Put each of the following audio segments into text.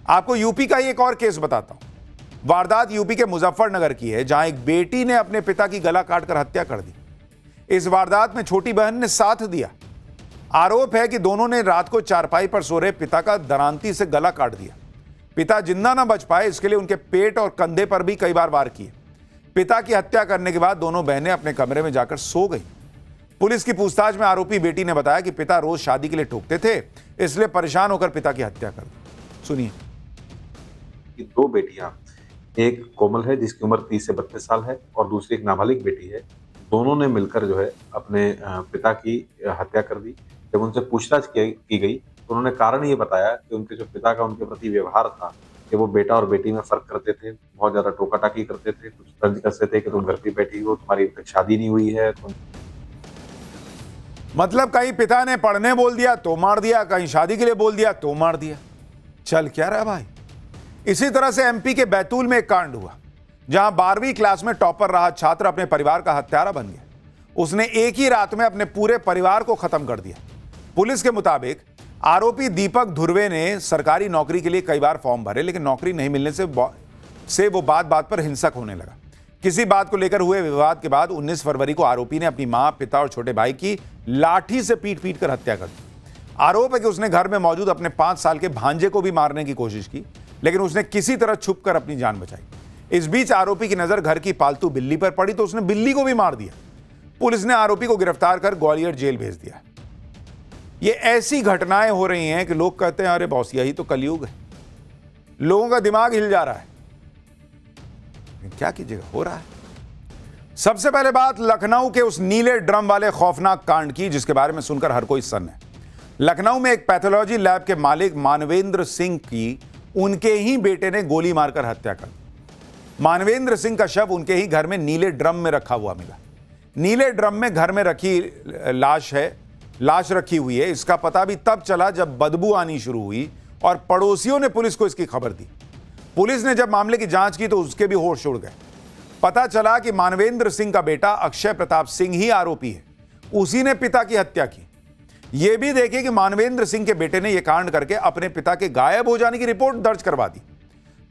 आपको यूपी का ही एक और केस बताता हूं। वारदात यूपी के मुजफ्फरनगर की है, जहां एक बेटी ने अपने पिता की गला काटकर हत्या कर दी। इस वारदात में छोटी बहन ने साथ दिया। आरोप है कि दोनों ने रात को चारपाई पर सो रहे पिता का दरांती से गला काट दिया। पिता जिंदा ना बच पाए, इसके लिए उनके पेट और कंधे पर भी कई बार वार किए। पिता की हत्या करने के बाद दोनों बहनें अपने कमरे में जाकर सो गई। पुलिस की पूछताछ में आरोपी बेटी ने बताया कि पिता रोज शादी के लिए टोकते थे, इसलिए परेशान होकर पिता की हत्या कर दी। सुनिए। दो बेटियां, एक कोमल है जिसकी उम्र 30 से 32 साल है और दूसरी एक नाबालिग बेटी है। दोनों ने मिलकर जो है अपने पिता की हत्या कर दी। जब उनसे पूछताछ की गई तो उन्होंने कारण ये बताया कि उनके जो पिता का उनके प्रति व्यवहार था कि वो बेटा और बेटी में फर्क करते थे, बहुत ज्यादा टोका टाकी करते थे, कुछ तंज कसते थे कि तुम घर पे बैठी हो, तुम्हारी अब तक शादी नहीं हुई है। मतलब कहीं पिता ने पढ़ने बोल दिया तो मार दिया, कहीं शादी के लिए बोल दिया तो मार दिया। चल क्या रहा भाई। इसी तरह से एमपी के बैतूल में एक कांड हुआ, जहां 12वीं क्लास में टॉपर रहा छात्र अपने परिवार का हत्यारा बन गया। उसने एक ही रात में अपने पूरे परिवार को खत्म कर दिया। पुलिस के मुताबिक आरोपी दीपक धुर्वे ने सरकारी नौकरी के लिए कई बार फॉर्म भरे, लेकिन नौकरी नहीं मिलने से वो बात बात पर हिंसक होने लगा। किसी बात को लेकर हुए विवाद के बाद 19 फरवरी को आरोपी ने अपनी मां, पिता और छोटे भाई की लाठी से पीट कर हत्या कर दी। आरोप है कि उसने घर में मौजूद अपने 5 साल के भांजे को भी मारने की कोशिश की, लेकिन उसने किसी तरह छुपकर अपनी जान बचाई। इस बीच आरोपी की नजर घर की पालतू बिल्ली पर पड़ी तो उसने बिल्ली को भी मार दिया। पुलिस ने आरोपी को गिरफ्तार कर ग्वालियर जेल भेज दिया। ये ऐसी घटनाएं हो रही हैं कि लोग कहते हैं अरे बॉस यही तो कलयुग है। लोगों का दिमाग हिल जा रहा है, क्या कीजिएगा, हो रहा है। सबसे पहले बात लखनऊ के उस नीले ड्रम वाले खौफनाक कांड की, जिसके बारे में सुनकर हर कोई सन्न है। लखनऊ में एक पैथोलॉजी लैब के मालिक मानवेंद्र सिंह की उनके ही बेटे ने गोली मारकर हत्या कर दी। मानवेंद्र सिंह का शव उनके ही घर में नीले ड्रम में रखा हुआ मिला। नीले ड्रम में घर में रखी लाश रखी हुई है। इसका पता भी तब चला जब बदबू आनी शुरू हुई और पड़ोसियों ने पुलिस को इसकी खबर दी। पुलिस ने जब मामले की जांच की तो उसके भी होश उड़ गए। पता चला कि मानवेंद्र सिंह का बेटा अक्षय प्रताप सिंह ही आरोपी है। उसी ने पिता की हत्या की। यह भी देखिए कि मानवेंद्र सिंह के बेटे ने यह कांड करके अपने पिता के गायब हो जाने की रिपोर्ट दर्ज करवा दी।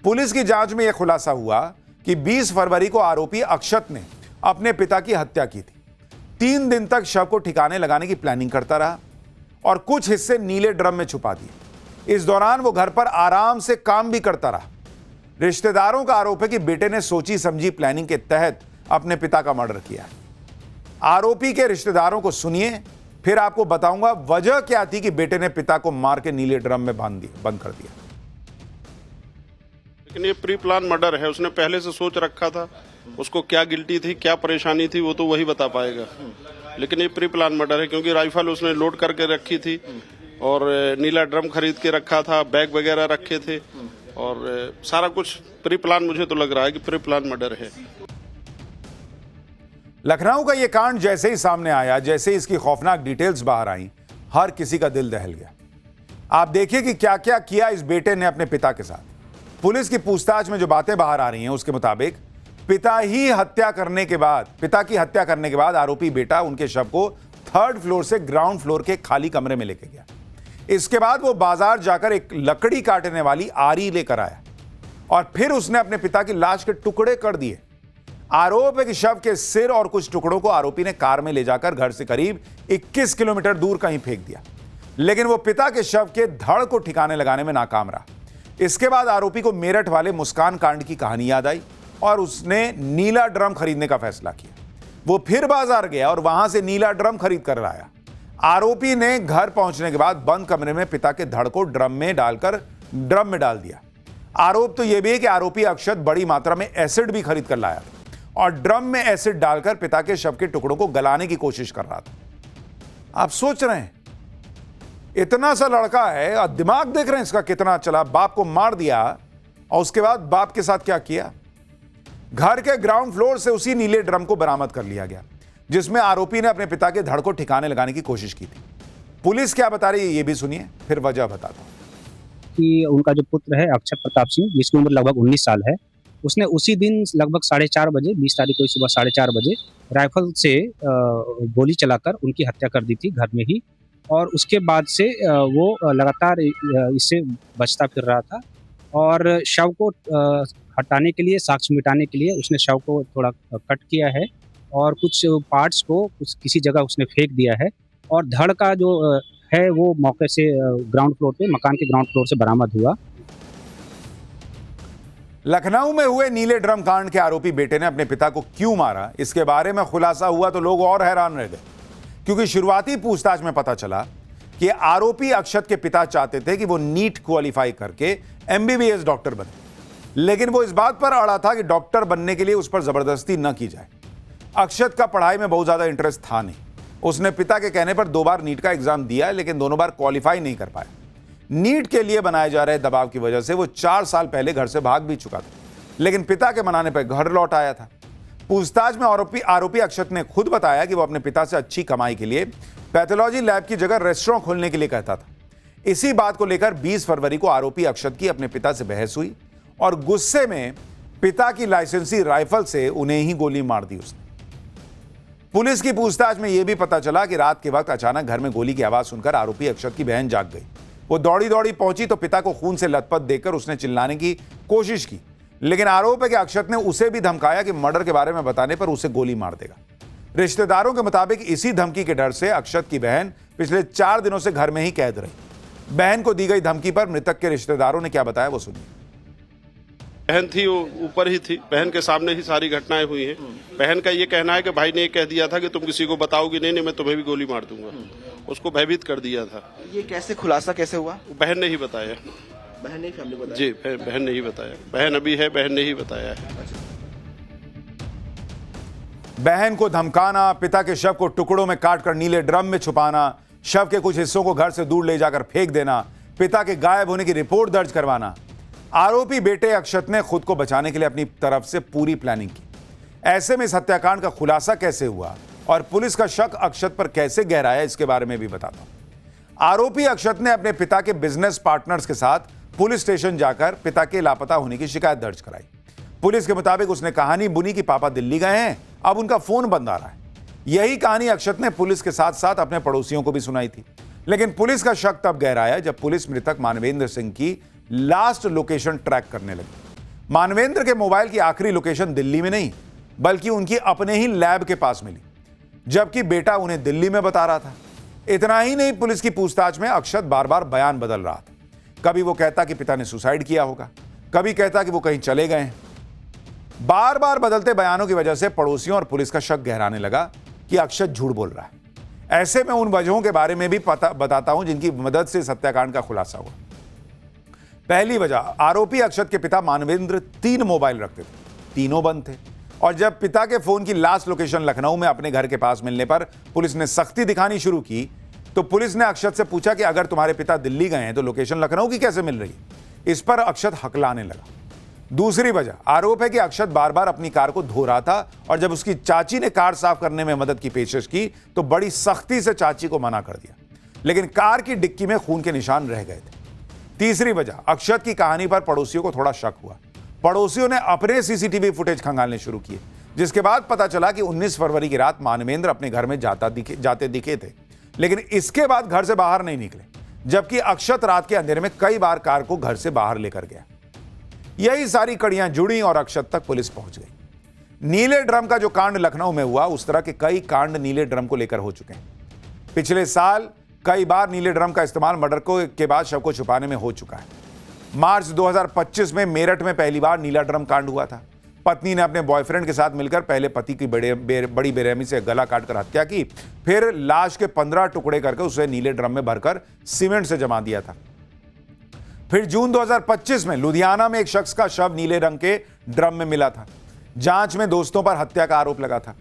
पुलिस की जांच में यह खुलासा हुआ कि 20 फरवरी को आरोपी अक्षत ने अपने पिता की हत्या की थी। 3 दिन तक शव को ठिकाने लगाने की प्लानिंग करता रहा और कुछ हिस्से नीले ड्रम में छुपा दिए। इस दौरान वो घर पर आराम से काम भी करता रहा। रिश्तेदारों का आरोप है कि बेटे ने सोची समझी प्लानिंग के तहत अपने पिता का मर्डर किया। आरोपी के रिश्तेदारों को सुनिए, फिर आपको बताऊंगा वजह क्या थी कि बेटे ने पिता को मार के नीले ड्रम में बंद कर दिया। लेकिन ये प्री प्लान मर्डर है, उसने पहले से सोच रखा था। उसको क्या गिल्टी थी, क्या परेशानी थी, वो तो वही बता पाएगा। लेकिन ये प्री प्लान मर्डर है, क्योंकि राइफल उसने लोड करके रखी थी और नीला ड्रम खरीद के रखा था, बैग वगैरह रखे थे और सारा कुछ प्री प्लान, मुझे तो लग रहा है कि प्री प्लान मर्डर है। लखनऊ का यह कांड जैसे ही सामने आया, जैसे ही इसकी खौफनाक डिटेल्स बाहर आई, हर किसी का दिल दहल गया। आप देखिए कि क्या क्या किया इस बेटे ने अपने पिता के साथ। पुलिस की पूछताछ में जो बातें बाहर आ रही हैं उसके मुताबिक पिता की हत्या करने के बाद आरोपी बेटा उनके शव को 3rd फ्लोर से ग्राउंड फ्लोर के खाली कमरे में लेके गया। इसके बाद वो बाजार जाकर एक लकड़ी काटने वाली आरी लेकर आया और फिर उसने अपने पिता की लाश के टुकड़े कर दिए। आरोप है कि शव के सिर और कुछ टुकड़ों को आरोपी ने कार में ले जाकर घर से करीब 21 किलोमीटर दूर कहीं फेंक दिया, लेकिन वो पिता के शव के धड़ को ठिकाने लगाने में नाकाम रहा। इसके बाद आरोपी को मेरठ वाले मुस्कान कांड की कहानी याद आई और उसने नीला ड्रम खरीदने का फैसला किया। वो फिर बाजार गया और वहां से नीला ड्रम खरीद कर लाया। आरोपी ने घर पहुंचने के बाद बंद कमरे में पिता के धड़ को ड्रम में डाल दिया। आरोप तो यह भी है कि आरोपी अक्षत बड़ी मात्रा में एसिड भी खरीद कर लाया और ड्रम में एसिड डालकर पिता के शव के टुकड़ों को गलाने की कोशिश कर रहा था। आप सोच रहे हैं, इतना सा लड़का है और दिमाग देख रहे हैं इसका कितना चला। बाप को मार दिया और उसके बाद बाप के साथ क्या किया, घर के ग्राउंड फ्लोर से उसी नीले ड्रम को बरामद कर लिया गया जिसमें आरोपी ने अपने पिता के धड़ को ठिकाने लगाने की कोशिश की थी। पुलिस क्या बता रही है ये भी सुनिए, फिर वजह बताता हूं। कि उनका जो पुत्र है अक्षय प्रताप सिंह, जिसकी उम्र लगभग 19 साल है, उसने उसी दिन लगभग 4:30 बजे, 20 तारीख को सुबह 4:30 बजे राइफल से गोली चलाकर उनकी हत्या कर दी थी घर में ही। और उसके बाद से वो लगातार इससे बचता फिर रहा था और शव को हटाने के लिए, साक्ष्य मिटाने के लिए उसने शव को थोड़ा कट किया है और कुछ पार्ट्स को किसी जगह उसने फेंक दिया है और धड़ का जो है वो मौके से ग्राउंड फ्लोर पे, मकान के ग्राउंड फ्लोर से बरामद हुआ। लखनऊ में हुए नीले ड्रम कांड के आरोपी बेटे ने अपने पिता को क्यों मारा, इसके बारे में खुलासा हुआ तो लोग और हैरान रह गए, क्योंकि शुरुआती पूछताछ में पता चला कि आरोपी अक्षत के पिता चाहते थे कि वो नीट क्वालिफाई करके एमबीबीएस डॉक्टर बने, लेकिन वो इस बात पर अड़ा था कि डॉक्टर बनने के लिए उस पर जबरदस्ती न की जाए। अक्षत का पढ़ाई में बहुत ज्यादा इंटरेस्ट था नहीं। उसने पिता के कहने पर 2 बार नीट का एग्जाम दिया, लेकिन दोनों बार क्वालिफाई नहीं कर पाया। नीट के लिए बनाए जा रहे दबाव की वजह से वो 4 साल पहले घर से भाग भी चुका था, लेकिन पिता के मनाने पर घर लौट आया था। पूछताछ में आरोपी अक्षत ने खुद बताया कि वो अपने पिता से अच्छी कमाई के लिए पैथोलॉजी लैब की जगह रेस्टोरेंट खोलने के लिए कहता था। इसी बात को लेकर 20 फरवरी को आरोपी अक्षत की अपने पिता से बहस हुई और गुस्से में पिता की लाइसेंसी राइफल से उन्हें ही गोली मार दी उसने। पुलिस की पूछताछ में यह भी पता चला कि रात के वक्त अचानक घर में गोली की आवाज सुनकर आरोपी अक्षत की बहन जाग गई। वो दौड़ी दौड़ी पहुंची तो पिता को खून से लथपथ देखकर उसने चिल्लाने की कोशिश की, लेकिन आरोप है कि अक्षत ने उसे भी धमकाया कि मर्डर के बारे में बताने पर उसे गोली मार देगा। रिश्तेदारों के मुताबिक इसी धमकी के डर से अक्षत की बहन पिछले 4 दिनों से घर में ही कैद रही। बहन को दी गई धमकी पर मृतक के रिश्तेदारों ने क्या बताया वो सुनिए। बहन थी, वो ऊपर ही थी, बहन के सामने ही सारी घटनाएं हुई हैं। बहन का ये कहना है कि भाई ने ये कह दिया था कि तुम किसी को बताओगी नहीं, मैं तुम्हें भी गोली मार दूंगा। उसको भयभीत कर दिया था। ये कैसे खुलासा कैसे हुआ? बहन ने ही बताया। बहन ने फैमिली को बताया? जी, बहन ने ही बताया। बहन अभी है, बहन ने ही बताया है। बहन को धमकाना, पिता के शव को टुकड़ों में काटकर नीले ड्रम में छुपाना, शव के कुछ हिस्सों को घर से दूर ले जाकर फेंक देना, पिता के गायब होने की रिपोर्ट दर्ज करवाना। आरोपी बेटे अक्षत ने खुद को बचाने के लिए अपनी तरफ से पूरी प्लानिंग की। ऐसे में इस हत्याकांड का खुलासा कैसे हुआ और पुलिस का शक अक्षत पर कैसे गहराया, इसके बारे में भी बताता हूं। आरोपी अक्षत ने अपने पिता के बिजनेस पार्टनर्स के साथ पुलिस स्टेशन जाकर पिता के लापता होने की शिकायत दर्ज कराई। पुलिस के मुताबिक उसने कहानी बुनी कि पापा दिल्ली गए हैं, अब उनका फोन बंद आ रहा है। यही कहानी अक्षत ने पुलिस के साथ साथ अपने पड़ोसियों को भी सुनाई थी, लेकिन पुलिस का शक तब गहराया जब पुलिस मृतक मानवेंद्र सिंह की लास्ट लोकेशन ट्रैक करने लगी। मानवेंद्र के मोबाइल की आखिरी लोकेशन दिल्ली में नहीं, बल्कि उनकी अपने ही लैब के पास मिली, जबकि बेटा उन्हें दिल्ली में बता रहा था। इतना ही नहीं, पुलिस की पूछताछ में अक्षत बार बार बयान बदल रहा था। कभी वो कहता कि पिता ने सुसाइड किया होगा, कभी कहता कि वो कहीं चले गए हैं। बार बार बदलते बयानों की वजह से पड़ोसियों और पुलिस का शक गहराने लगा कि अक्षत झूठ बोल रहा है। ऐसे में उन वजहों के बारे में भी बताता हूं जिनकी मदद से इस हत्याकांड का खुलासा हुआ। पहली वजह, आरोपी अक्षत के पिता मानवेंद्र 3 मोबाइल रखते थे, तीनों बंद थे। और जब पिता के फोन की लास्ट लोकेशन लखनऊ में अपने घर के पास मिलने पर पुलिस ने सख्ती दिखानी शुरू की, तो पुलिस ने अक्षत से पूछा कि अगर तुम्हारे पिता दिल्ली गए हैं तो लोकेशन लखनऊ की कैसे मिल रही? इस पर अक्षत हकलाने लगा। दूसरी वजह, आरोप है कि अक्षत बार बार अपनी कार को धो रहा था और जब उसकी चाची ने कार साफ करने में मदद की पेशकश की तो बड़ी सख्ती से चाची को मना कर दिया, लेकिन कार की डिक्की में खून के निशान रह गए थे। तीसरी वजह, अक्षत की कहानी पर पड़ोसियों को थोड़ा शक हुआ। पड़ोसियों ने अपने सीसीटीवी फुटेज खंगालने शुरू किए, जिसके बाद पता चला कि 19 फरवरी की रात मानवेंद्र अपने घर में जाते दिखे थे, लेकिन इसके बाद घर से बाहर नहीं निकले, जबकि अक्षत रात के अंधेरे में कई बार कार को घर से बाहर लेकर गया। यही सारी कड़ियां जुड़ी और अक्षत तक पुलिस पहुंच गई। नीले ड्रम का जो कांड लखनऊ में हुआ, उस तरह के कई कांड नीले ड्रम को लेकर हो चुके हैं। पिछले साल कई बार नीले ड्रम का इस्तेमाल मर्डर के बाद शव को छुपाने में हो चुका है। मार्च 2025 में मेरठ में पहली बार नीला ड्रम कांड हुआ था। पत्नी ने अपने बॉयफ्रेंड के साथ मिलकर पहले पति की बड़ी बेरहमी से गला काटकर हत्या की, फिर लाश के 15 टुकड़े करके उसे नीले ड्रम में भरकर सीमेंट से जमा दिया था। फिर जून 2025 में लुधियाना में एक शख्स का शव नीले रंग के ड्रम में मिला था। जांच में दोस्तों पर हत्या का आरोप लगा था।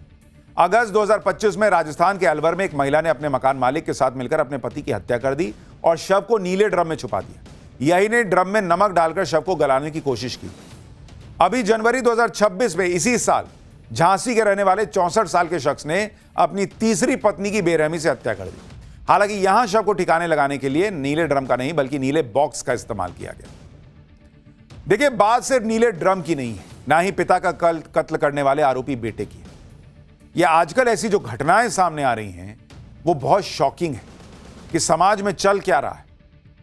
अगस्त 2025 में राजस्थान के अलवर में एक महिला ने अपने मकान मालिक के साथ मिलकर अपने पति की हत्या कर दी और शव को नीले ड्रम में छुपा दिया। यही ने ड्रम में नमक डालकर शव को गलाने की कोशिश की। अभी जनवरी 2026 में इसी साल झांसी के रहने वाले 64 साल के शख्स ने अपनी तीसरी पत्नी की बेरहमी से हत्या कर दी। हालांकि यहां शव को ठिकाने लगाने के लिए नीले ड्रम का नहीं बल्कि नीले बॉक्स का इस्तेमाल किया गया। देखिए, बात सिर्फ नीले ड्रम की नहीं है, ना ही पिता का कत्ल करने वाले आरोपी बेटे की है। यह आजकल ऐसी जो घटनाएं सामने आ रही हैं वो बहुत शॉकिंग है कि समाज में चल क्या रहा है।